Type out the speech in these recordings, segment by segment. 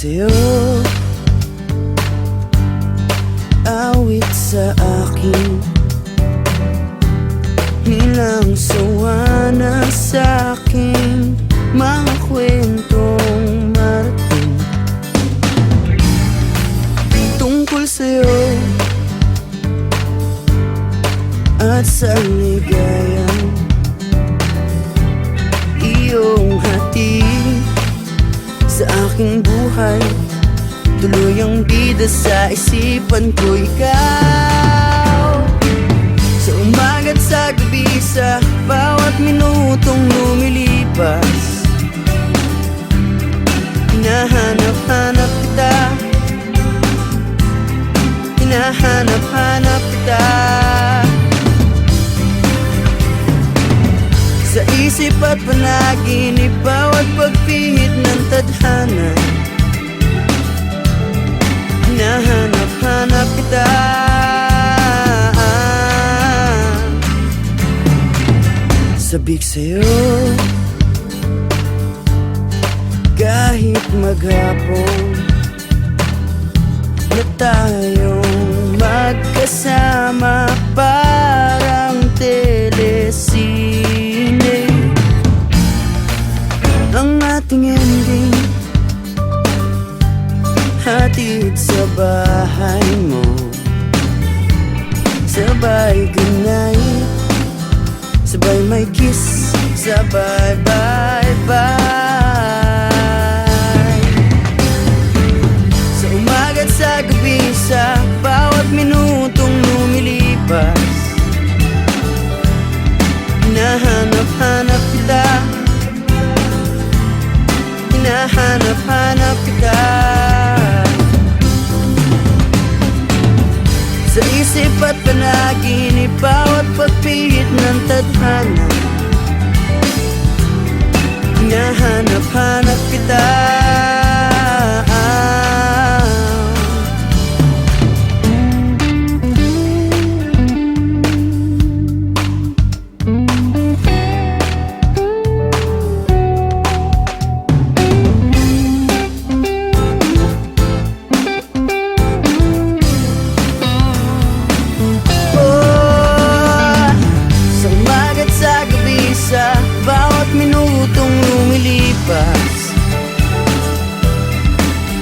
sa'yo, awit sa akin, nilang sawa na sa'king mga kwentong marating tungkol sa'yo at sa ligayang iyong hatid sa aking buhay. Tuluyang bida sa isipan ko ikaw, sa umaga't sa gabi, sa bawat minutong lumilipas. Hinahanap-hanap kita, hinahanap-hanap kita, sa isip at panaginip, bawat pagpihit ng tadhana. Hinahanap-hanap kita, sabik sa'yo kahit maghapon na tayong magkasama, parang telesine ang ating ending. Hatid sa bahay mo, sabay goodnight, sabay may kiss, sabay bye-bye. Sa umaga't sa gabi, sa bawat minutong lumilipas, hinahanap-hanap kita, hinahanap-hanap kita, sa isip at panaginip, bawat pagpihit ng tadhana. Hinahanap-hanap kita, sa bawat minutong lumilipas.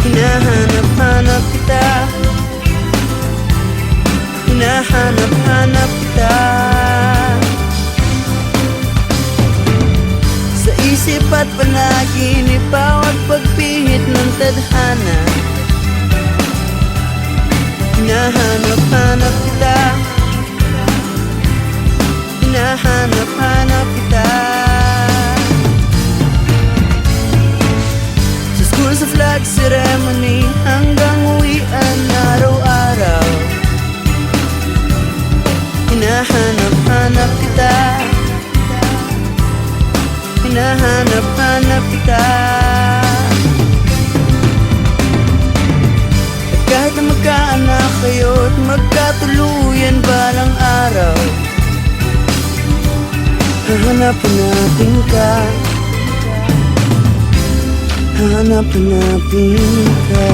Hinahanap-hanap kita, hinahanap-hanap kita, sa isip at panaginip, bawat pagpihit ng tadhana. Hinahanap-hanap kita, hinahanap-hanap kita, sa school, sa flag ceremony, hanggang uwian araw-araw. Hinahanap-hanap kita, hinahanap-hanap kita, at kahit na magkaanak kayo at magkatuluyan balang araw, hahanap-hanapin ka, hahanap-hanapin ka.